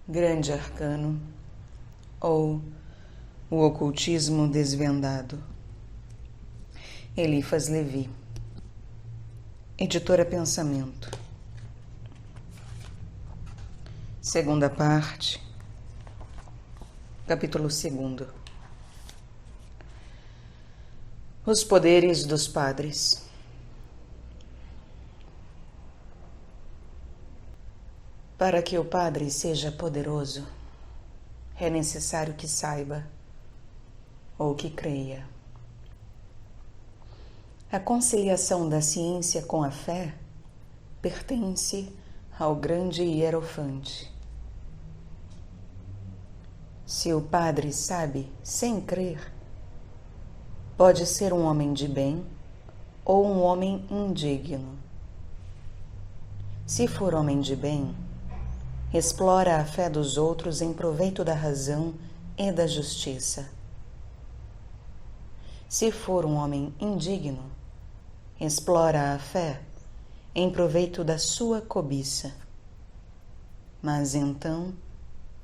Grande Arcano, ou o Ocultismo Desvendado. Eliphas Levi, Editora Pensamento. Segunda parte, capítulo 2. Os poderes dos padres. Para que o padre seja poderoso, é necessário que saiba ou que creia. A conciliação da ciência com a fé pertence ao grande hierofante. Se o padre sabe sem crer, pode ser um homem de bem ou um homem indigno. Se for homem de bem, explora a fé dos outros em proveito da razão e da justiça. Se for um homem indigno, explora a fé em proveito da sua cobiça. Mas então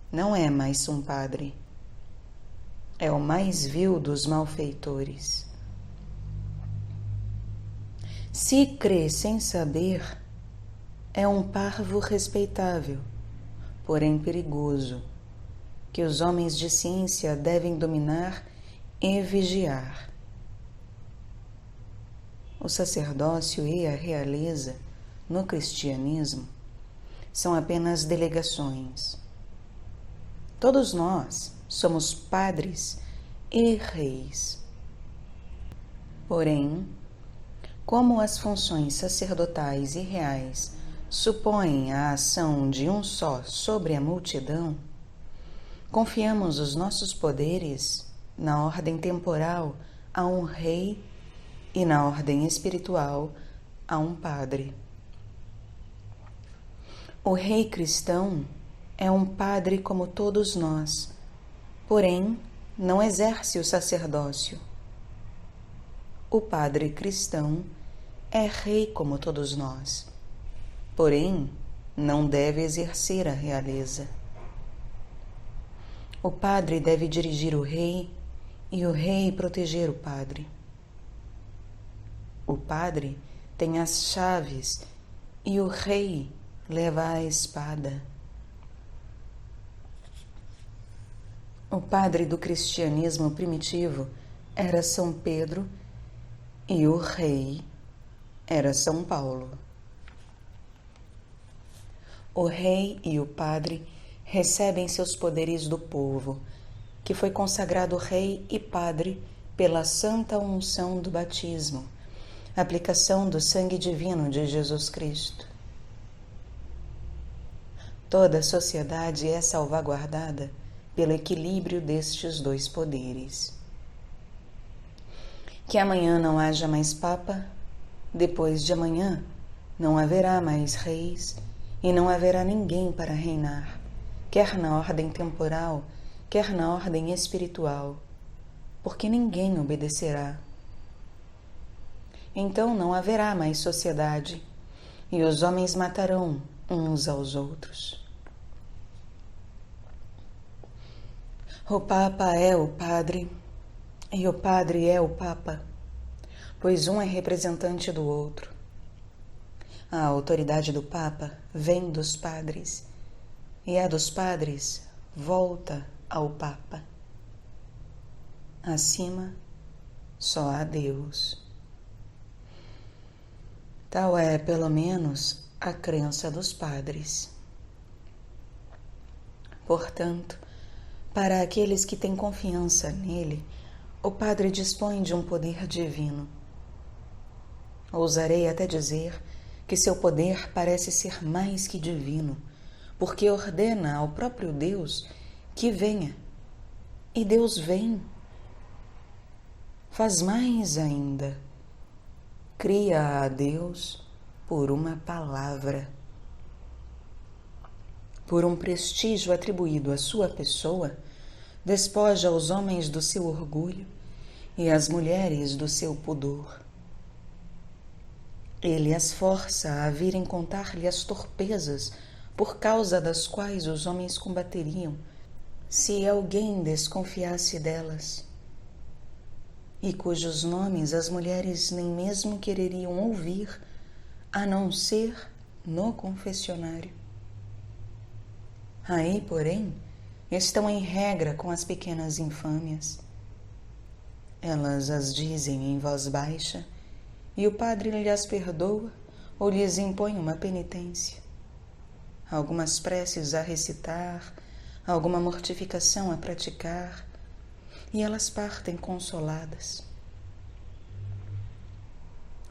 não é mais um padre. É o mais vil dos malfeitores. Se crê sem saber, é um parvo respeitável, porém perigoso, que os homens de ciência devem dominar e vigiar. O sacerdócio e a realeza, no cristianismo, são apenas delegações. Todos nós somos padres e reis. Porém, como as funções sacerdotais e reais supõem a ação de um só sobre a multidão, confiamos os nossos poderes na ordem temporal a um rei e na ordem espiritual a um padre. O rei cristão é um padre como todos nós, porém não exerce o sacerdócio. O padre cristão é rei como todos nós, porém não deve exercer a realeza. O padre deve dirigir o rei e o rei proteger o padre. O padre tem as chaves e o rei leva a espada. O padre do cristianismo primitivo era São Pedro e o rei era São Paulo. O rei e o padre recebem seus poderes do povo, que foi consagrado rei e padre pela santa unção do batismo, aplicação do sangue divino de Jesus Cristo. Toda a sociedade é salvaguardada pelo equilíbrio destes dois poderes. Que amanhã não haja mais Papa, depois de amanhã não haverá mais reis e não haverá ninguém para reinar, quer na ordem temporal, quer na ordem espiritual, porque ninguém obedecerá. Então não haverá mais sociedade e os homens matarão uns aos outros. O Papa é o Padre e o Padre é o Papa, pois um é representante do outro. A autoridade do Papa vem dos padres e a dos padres volta ao Papa. Acima, só há Deus. Tal é, pelo menos, a crença dos padres. Portanto, para aqueles que têm confiança nele, o Padre dispõe de um poder divino. Ousarei até dizer que seu poder parece ser mais que divino, porque ordena ao próprio Deus que venha. E Deus vem. Faz mais ainda. Cria a Deus por uma palavra. Por um prestígio atribuído à sua pessoa, despoja os homens do seu orgulho e as mulheres do seu pudor. Ele as força a virem contar-lhe as torpezas por causa das quais os homens combateriam, se alguém desconfiasse delas, e cujos nomes as mulheres nem mesmo quereriam ouvir, a não ser no confessionário. Aí, porém, estão em regra com as pequenas infâmias. Elas as dizem em voz baixa, e o padre lhes perdoa ou lhes impõe uma penitência. Algumas preces a recitar, alguma mortificação a praticar, e elas partem consoladas.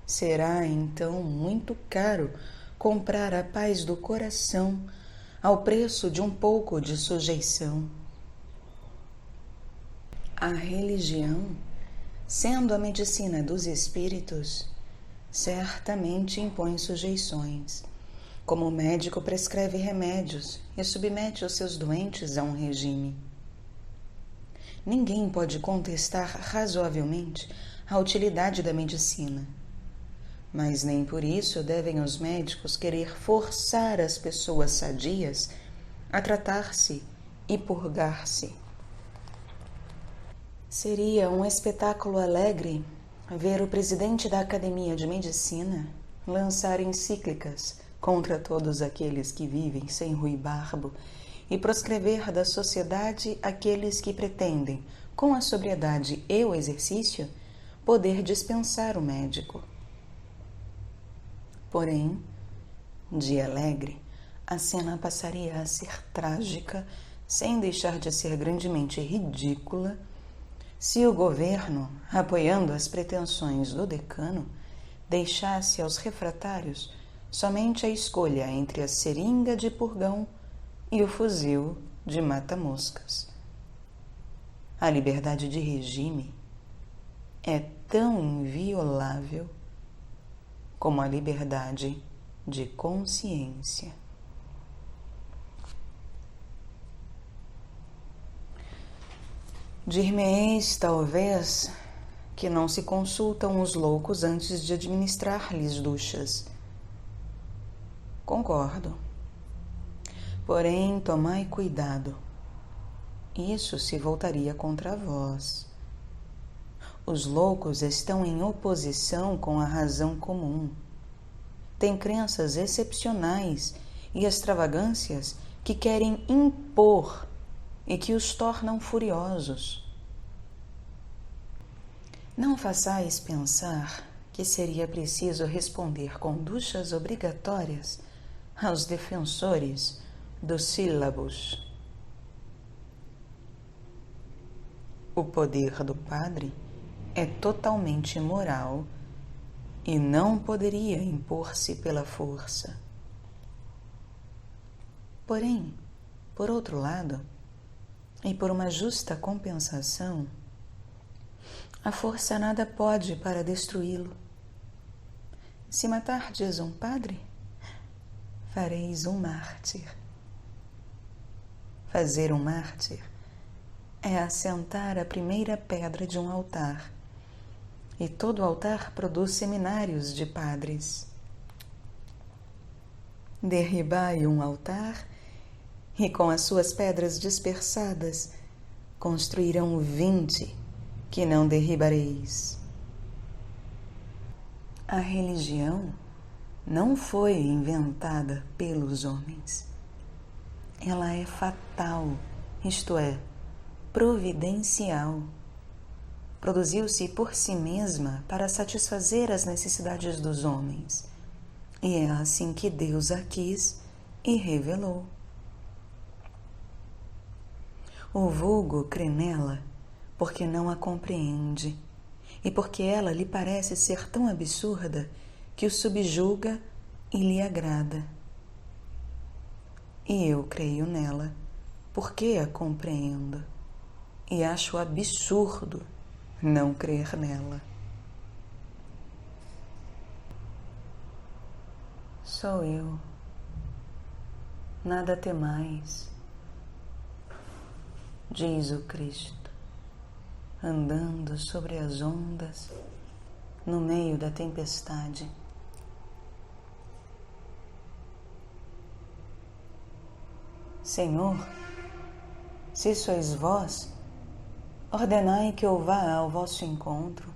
Será, então, muito caro comprar a paz do coração ao preço de um pouco de sujeição. A religião, sendo a medicina dos espíritos, certamente impõe sujeições, como o médico prescreve remédios e submete os seus doentes a um regime. Ninguém pode contestar razoavelmente a utilidade da medicina, mas nem por isso devem os médicos querer forçar as pessoas sadias a tratar-se e purgar-se. Seria um espetáculo alegre ver o presidente da Academia de Medicina lançar encíclicas contra todos aqueles que vivem sem ruibarbo e proscrever da sociedade aqueles que pretendem, com a sobriedade e o exercício, poder dispensar o médico. Porém, de alegre, a cena passaria a ser trágica, sem deixar de ser grandemente ridícula, se o governo, apoiando as pretensões do decano, deixasse aos refratários somente a escolha entre a seringa de purgão e o fuzil de mata-moscas. A liberdade de regime é tão inviolável como a liberdade de consciência. Dir-me-eis, talvez, que não se consultam os loucos antes de administrar-lhes duchas. Concordo. Porém, tomai cuidado. Isso se voltaria contra vós. Os loucos estão em oposição com a razão comum. Têm crenças excepcionais e extravagâncias que querem impor e que os tornam furiosos. Não façais pensar que seria preciso responder com duchas obrigatórias aos defensores dos sílabos. O poder do padre é totalmente moral e não poderia impor-se pela força. Porém, por outro lado, e por uma justa compensação, a força nada pode para destruí-lo. Se matardes um padre, fareis um mártir. Fazer um mártir é assentar a primeira pedra de um altar, e todo altar produz seminários de padres. Derribai um altar, e com as suas pedras dispersadas construirão 20 que não derribareis. A religião não foi inventada pelos homens. Ela é fatal, isto é, providencial. Produziu-se por si mesma para satisfazer as necessidades dos homens. E é assim que Deus a quis e revelou. O vulgo crê nela porque não a compreende e porque ela lhe parece ser tão absurda que o subjuga e lhe agrada. E eu creio nela porque a compreendo e acho absurdo não crer nela. Sou eu. Nada temais, diz o Cristo, andando sobre as ondas no meio da tempestade. Senhor, se sois vós, ordenai que eu vá ao vosso encontro,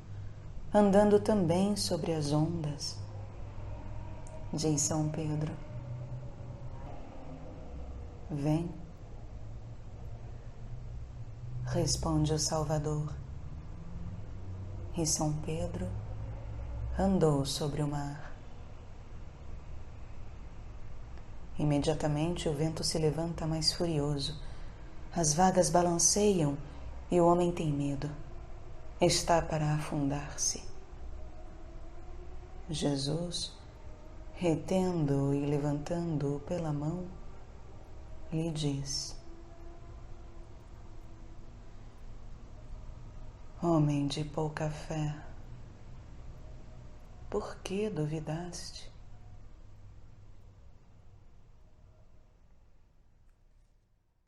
andando também sobre as ondas, diz São Pedro. Vem, responde o Salvador. E São Pedro andou sobre o mar. Imediatamente o vento se levanta mais furioso, as vagas balanceiam e o homem tem medo. Está para afundar-se. Jesus, retendo-o e levantando-o pela mão, lhe diz: Homem de pouca fé, por que duvidaste?